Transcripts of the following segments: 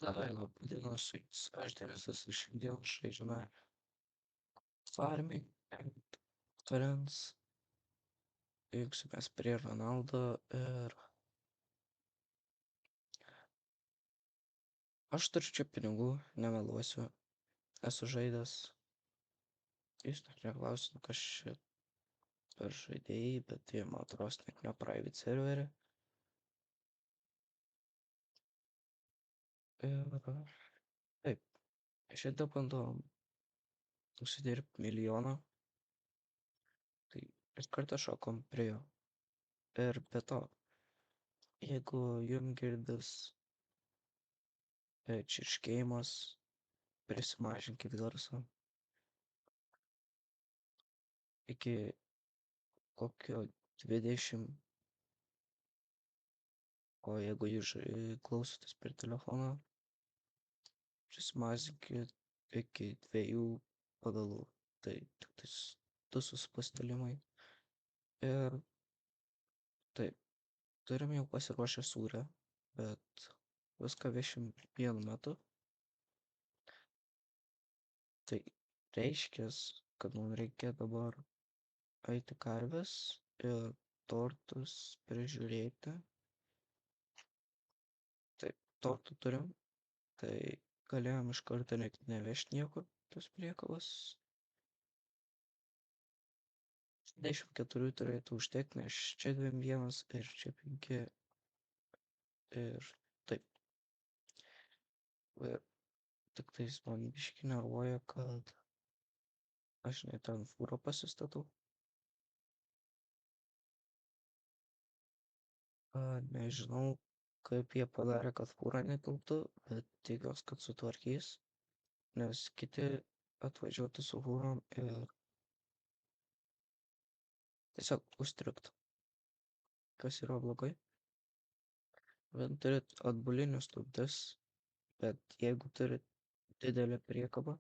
Davai, laba diena su jumis. Aš Denisas ir šiandien žaidžiame Farming and Friends. Jungsimės prie Ronaldo ir aš turiu čia pinigų, nemeluosiu. Esu žaidęs. Jūs net neklausit, kas čia per žaidėjai, bet jie, man atrodo, net ne private serverį. Ir taip, šiandien bandom užsidirbti milijoną. Tai iš karto šokom prie jo. Ir be to, jeigu jum girdis čirškėjimas, prisimažinkit garsą iki kokio 20, o jeigu jūs klausotės per telefoną, prisimažinkit iki 2 pagalų. Tai tiktais 2 susipastelimai. Ir taip, turim jau pasiruošę sūrę, bet viską vešim vienu metu. Tai reiškia, kad mums reikia dabar eiti karves ir tortus prižiūrėti. Taip, tortų turim, tai galėjom iš karto net nevežti nieko, tas priekalas. 24 turėtų užtekti, nes čia 21 ir čia 5 ir taip. Ir tik tais man biški nervuoja, kad aš ne ten fūrą pasistatau. Nežinau, kaip jie padarė, kad fūra netilptų, bet tikiuosi, kad sutvarkys, nes kiti atvažiuotų su fūrom ir tiesiog užstrigtų, kas yra blogai. Bet turit atbulinius stabdis, bet jeigu turit didelę priekabą,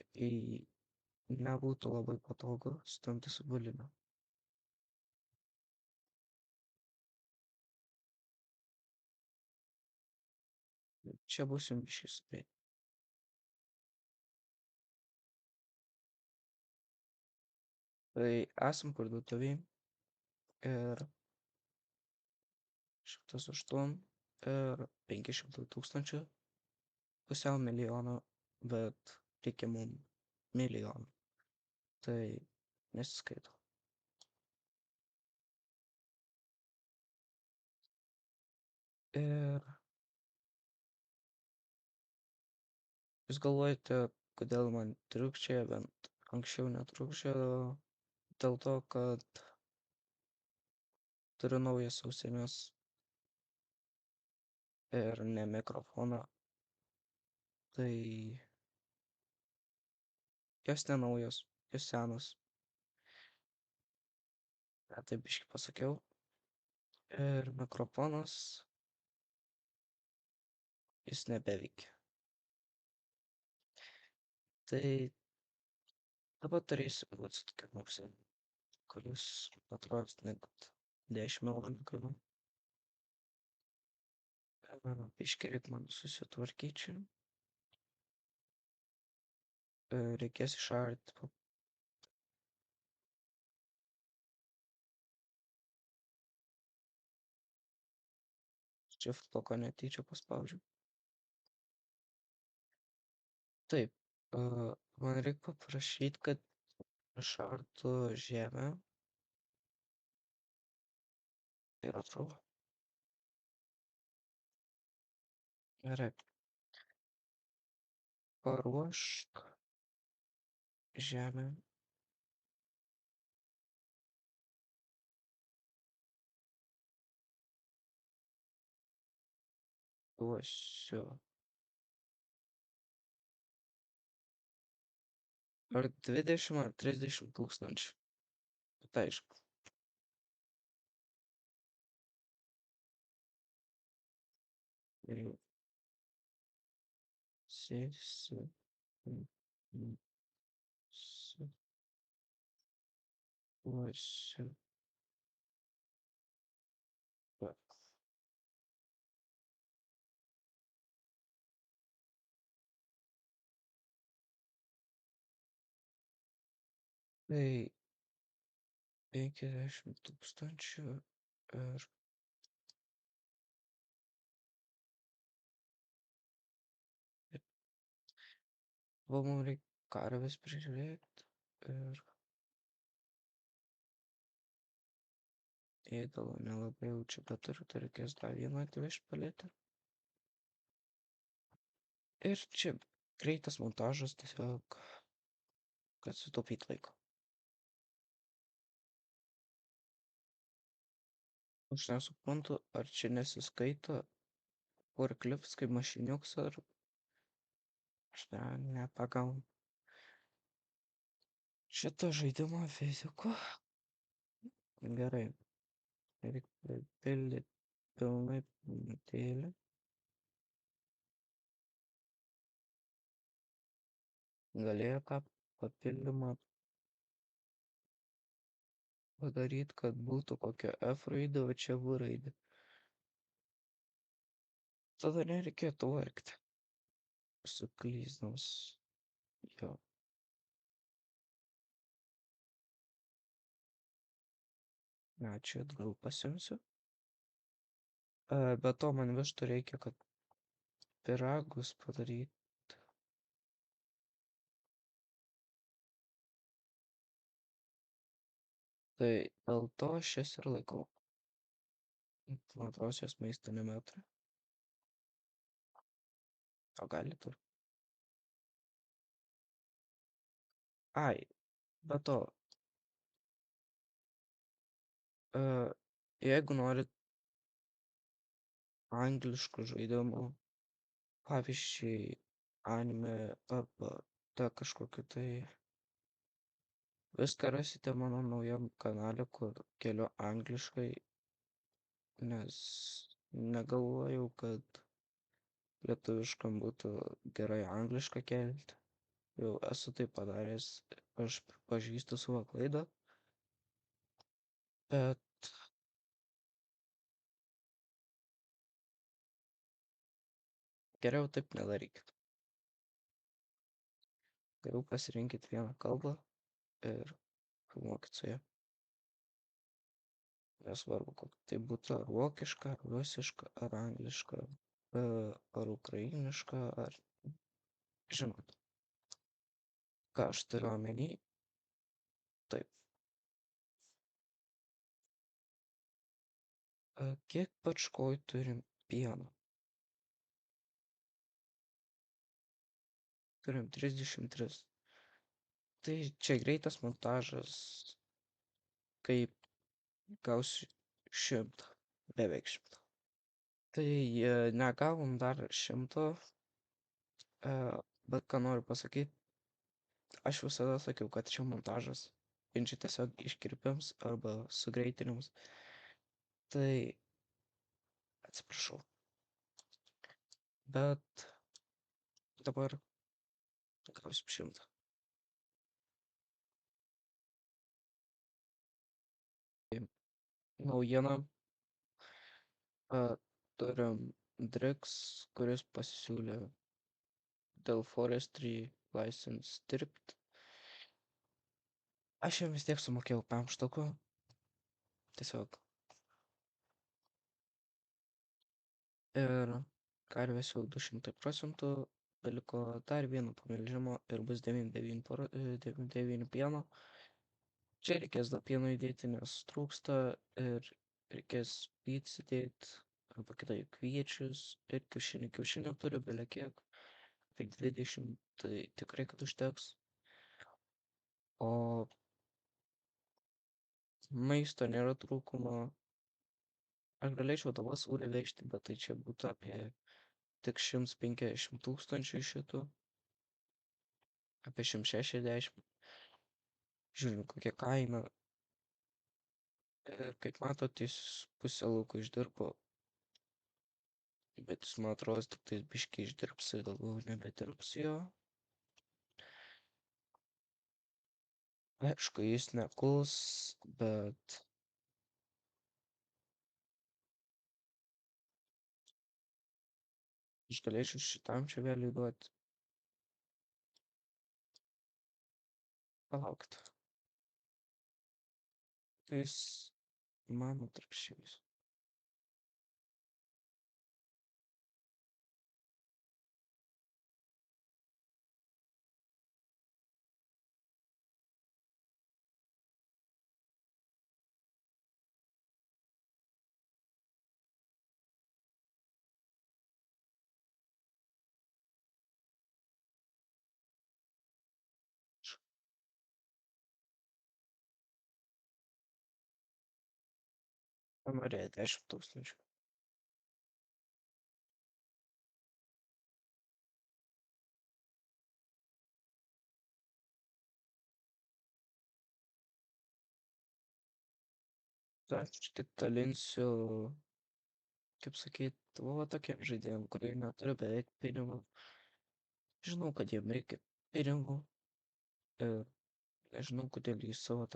tai nebūtų labai patogu stumti su buliniu. Čia bus jums biškį sudėti. Tai esam parduotuvėj ir 108 ir 500 tūkstančių, pusiau milijono, bet reikia mum milijoną. Tai nesiskaito. Ir jūs galvojate, kodėl man trūkčioja, bent anksčiau netrūkčiodavo, dėl to, kad turiu naujas ausines ir ne mikrofoną. Tai jos nenaujos, jos senos. Taip biškį pasakiau. Ir mikrofonas, jis nebeveikia. Tai dabar turėsiu duoti tokį ausinį, kuris atrodys net 10 eurų kainuoja. Biškį reik man susitvarkyti čia. Reikės išarti. Shift bloką netyčia paspaudžiau. Taip, man reikia paprašyti, kad išartų žemę. Ir atrodo. Gerai. Paruošk žemę. Duosiu. Ar 20 ar 30 tūkstančių. Bet aišku. Jau sėsi. Duosiu. Tai 50 000 ir va mum reik karves prižiūrėt ir ėdalo nelabai jau čia beturiu, tai reikės dar vieną atvežt paletę. Ir čia greitas montažas tiesiog, kad sutaupyt laiko. Aš nesuprantu, ar čia nesiskaito forklifts kaip mašiniuks, ar aš nepagaunu šito žaidimo fizikų. Gerai, reik pripildyt pilnai pilnutėlį. Galėjo ką papildymą padaryt, kad būtų kokia F raidė, o čia V raidė. Tada nereikėtų vargti. Suklyzdams. Jo. Ačiū, atgal pasiimsiu. Be to man vištų reikia, kad pyragus padaryt. Tai dėl to aš jas ir laikau. Man atrodo, jos maisto nemetri. O gali tur. Ai, be to, e, jeigu norit angliškų žaidimų, pavyzdžiui, anime arba dar kažkokiu, tai viską rasite mano naujam kanale, kur keliu angliškai, nes negalvojau, kad lietuviškam būtų gerai anglišką kelti. Jau esu tai padaręs, aš pripažįstu savo klaidą, bet geriau taip nedarykit. Geriau pasirinkit vieną kalbą ir filmuokit su ja. Nesvarbu, kokia tai būtų ar vokiška, ar rusiška, ar angliška, ar ukrainiška, ar žinot, ką aš turiu omeny. Taip. Kiek bačkoj turim pieno? Turim 33. Tai čia greitas montažas, kaip gausiu 100, beveik 100. Tai negavom dar 100, bet ką noriu pasakyt, aš visada sakiau, kad čia montažas, ir čia tiesiog iškirpiams arba sugreitinimus. Tai atsiprašau. Bet dabar gausim 100. Naujiena, turim Drix, kuris pasisiūlė dėl forestry license dirbt. Aš jam vis tiek sumokėjau 5 štukų. Tiesiog. Ir karvės jau 200%, beliko dar vieno pamelžimo ir bus 99 pieno. Čia reikės dar pieno įdėti, nes trūksta, ir reikės pyt įdėti, arba kitaip kviečius ir kiaušinį. Kiaušinį turiu bele kiek, apie 20, tai tikrai kad užteks. O maisto nėra trūkumo. Aš galėčiau dabar sūrį vežti, bet tai čia būtų apie tik 150 tūkstančių iš šitų. Apie 160. Žiūrint, kokia kaina. Ir kaip matot, jis pusę laiko išdirbo. Bet jis, man atrodo, tik tais biškiai išdirbs ir daugiau nebedirbs jo. Aišku, jis nekuls, bet aš galėčiau šitam čia vėliai duoti. Palaukit. tais mano atvirkščiais. Norėjo 10 tūkstančių. Aš tik dalinsiu, kaip sakyt, va tokiem žaidėjim, kurie neturi beveik pinigų. Žinau, kad jiem reikia pinigų. Ir nežinau, kodėl jis savo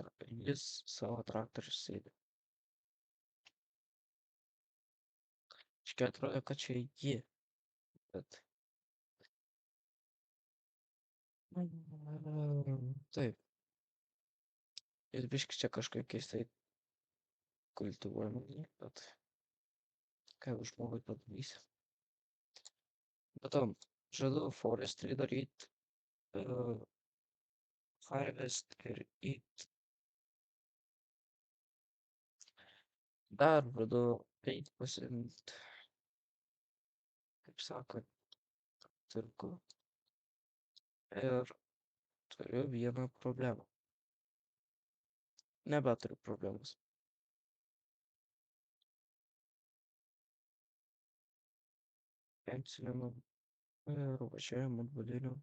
traktorius sėdi. Iškia atrodo, kad čia ji, bet... Taip, ir biški čia kažkaip keistai kultivuojama, bet ką jau žmogui padarysi. Bet to žadu forestry daryt, harvest ir eat. Dar žadu eit pasiimt, kaip sakant, turku. Ir turiu vieną problemą. Nebeturiu problemos. Pensinių ir važiavimo atbulinių.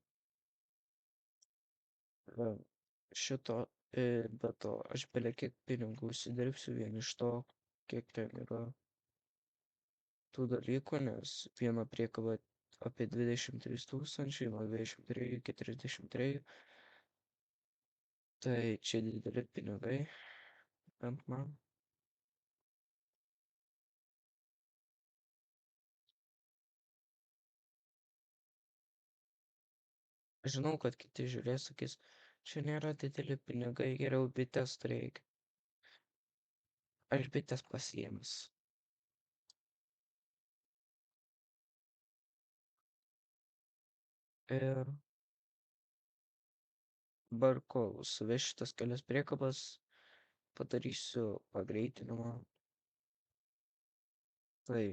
Šito, be to, aš belie kiek pinigų užsidirbsiu vien iš to, kiek ten yra tų dalykų, nes viena priekaba apie 23 tūkstančiai, nuo 23 iki 33. Tai čia dideli pinigai, bent man. Žinau, kad kiti žiūrės, sakys, čia nėra dideli pinigai, geriau bites turėk. Aš bites pasiėmęs. Ir dabar kol suvešiu tas kelias priekabas, padarysiu pagreitinimą. Tai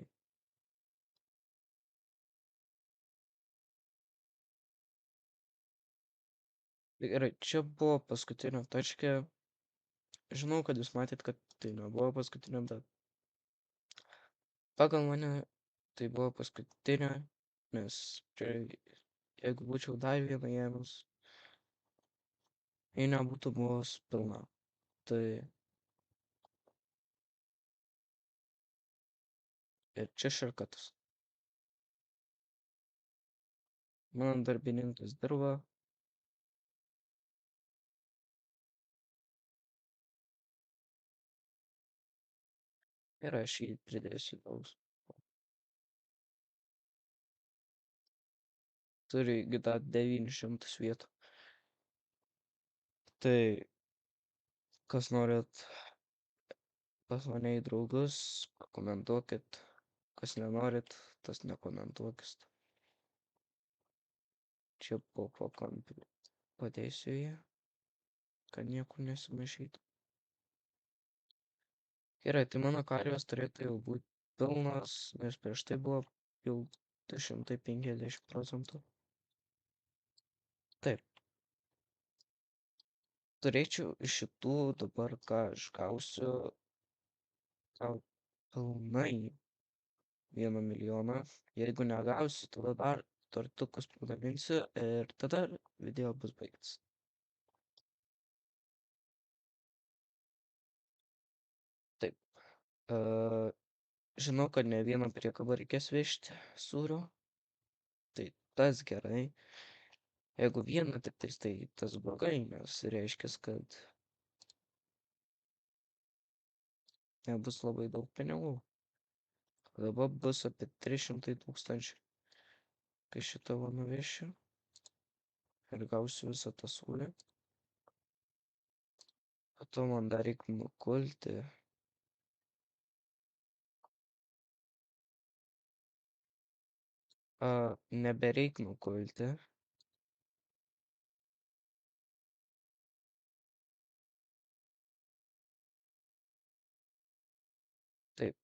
gerai, čia buvo paskutinio taške. Žinau, kad jūs matėt, kad tai nebuvo paskutinio, bet pagal mane tai buvo paskutinio, nes čia, jeigu būčiau dar vieną ėmus, jei nebūtų buvus pilna. Tai ir čia širkatas. Mano darbininkas dirba. Ir aš jį pridėsiu daug. Turi GTA 900 vietų. Tai kas norit pas mane į draugus, komentuokit. Kas nenorit, tas nekomentuokit. Čia po kampiu padėsiu jį, kad niekur nesimaišytų. Gerai, tai mano karvės turėtų jau būti pilnos, nes prieš tai buvo jau 250%. Taip. Turėčiau iš šitų dabar, ką aš gausiu, gal pilnai 1 milijoną. Jeigu negausiu, tada dar tortukus padalinsiu ir tada video bus baigtas. Taip. Žinau, kad ne vieną priekabą reikės vežti sūrio. Tai tas gerai. Jeigu vieną tiktais, tai tas blogai, nes reiškia, kad nebus labai daug pinigų. Dabar bus apie 300 tūkstančių. Kai šitą va nuvešiu ir gausiu visą tą sūrį. Po to man dar reik nukulti. Nebereik nukulti. Taip,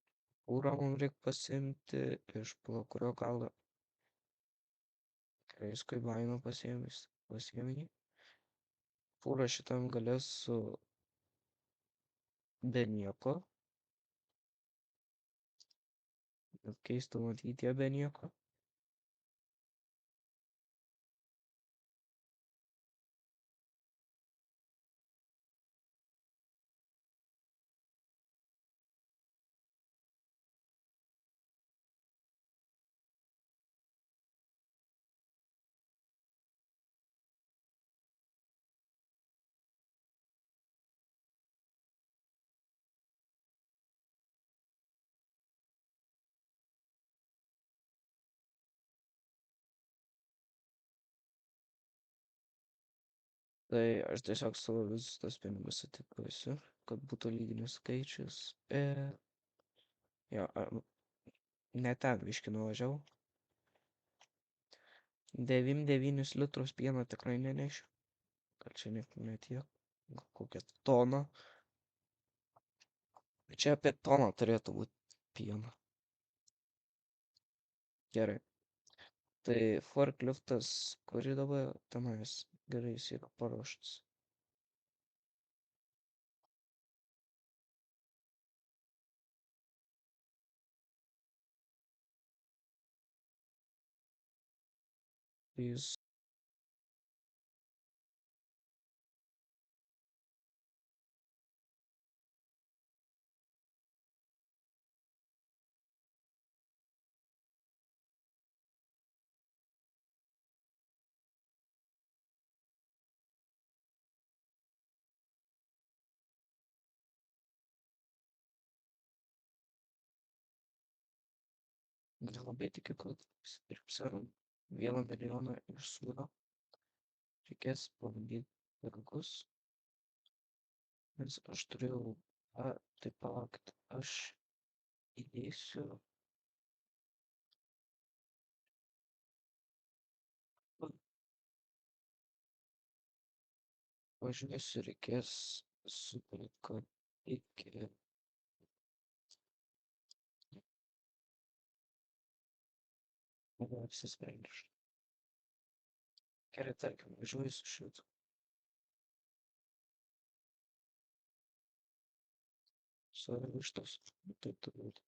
fūrą mum reik pasiimti iš kurio galo. Kreiskui baimę pasiėmė jį. Fūra šitam gale su be nieko. Bet keista matyti ją be nieko. Tai aš tiesiog savo visus tos pinigus atiduosiu, kad būtų lyginis skaičius. Jo, ne ten biškį nuvažiavau. 9 litrus pieno tikrai nenešiu. Gal čia ne tiek. Gal kokią toną. Čia apie toną turėtų būti pieno. Gerai. Tai forkliftas, kuri dabar tenais gerai jis yra paruoštas. Jis nelabai tikiu, kad užsidirbs 1 milijoną iš sūrio. Reikės pabandyti pirgus. Nes aš turėjau, tai palaukit, aš įdėsiu, pažiūrėsiu, reikės supirkt, kad iki, apsisprendžiu. Gerai, tarkim, važiuoju su šitu. Su vištos, taip turbūt.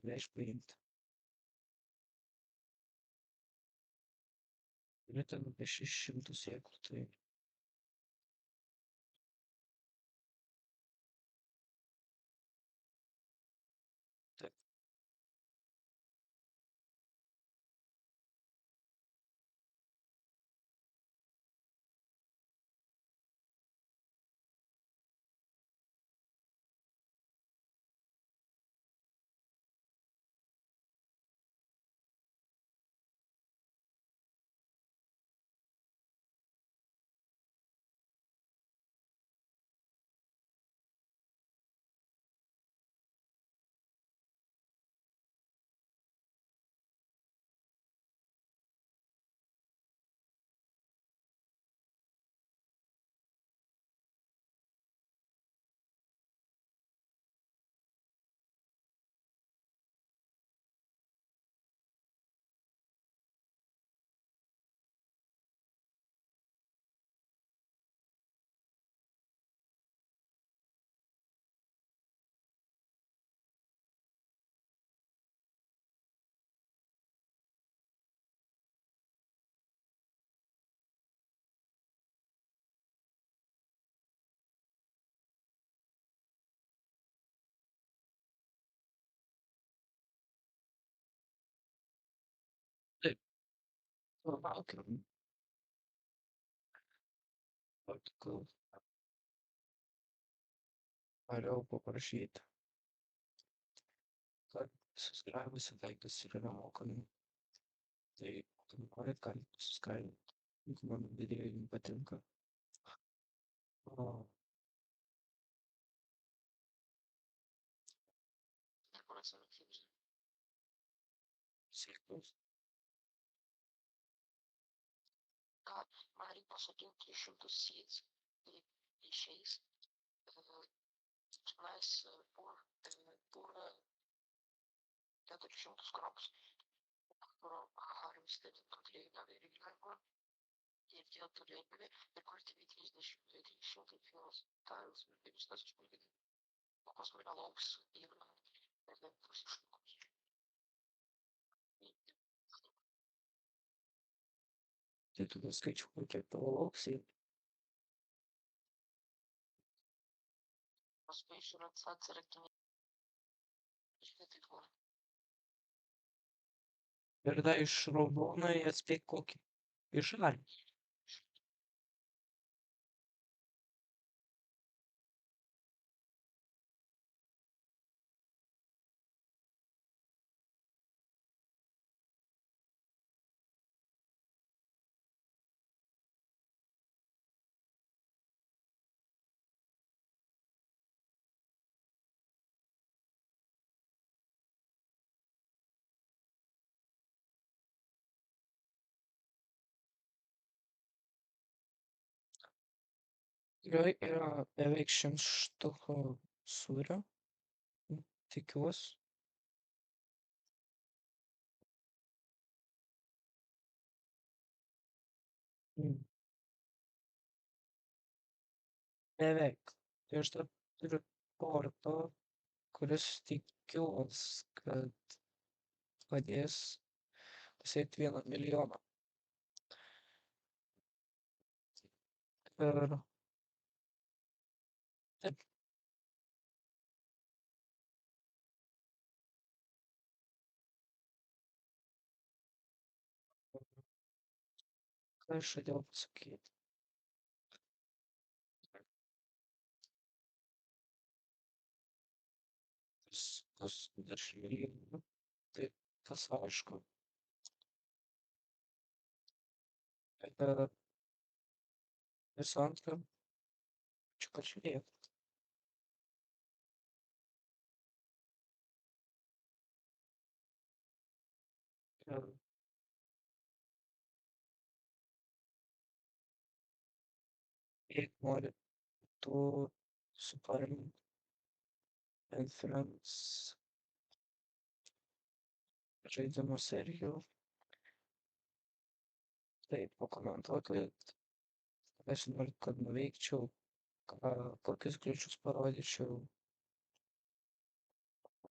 Leis paimti. Ir ten apie 600 sėklų, tai taip. Taip, palaukim, patikau, norėjau paprašyti, kad subscribus efektas yra nemokami. Tai, jeigu norit, galit subscribe, jeigu mano video jums patinka. O, ciclos. Tai tu paskaičiuoji, kiek tavo lauks. Ir dar iš raudonai atspėk kokį. Iš žalį. Joje yra beveik 100 štukų sūrio. Tikiuosi. Mm, Beveik. Tai aš dar turiu tortą, kuris tikiuosi, kad padės pasiekti 1 milijoną. Ir taip, ką aš žadėjau pasakyti. Bus virš milijono. Tai tas aišku. Ir visų antra, čia pažiūrėk. Ir jeigu nori tų super influence žaidimų serijų, tai pakomentuokit, ką jūs norit, kad nuveikčiau, kokius kliūčius parodyčiau,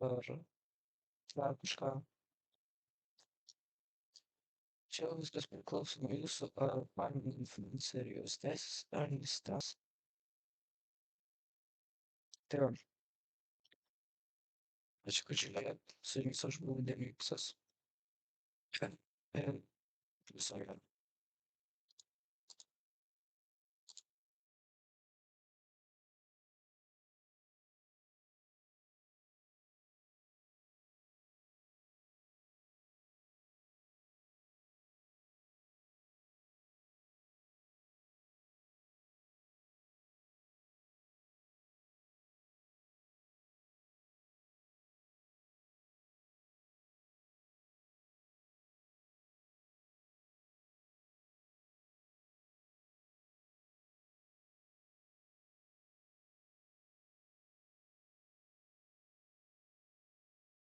ar dar kažką. Čia viskas priklauso nuo jūsų, ar man influencerijos teisės, ar nesitęs. Tai va, ačiū, kad žiūrėjot. Su jumis aš buvau Demiksas. Viso gero.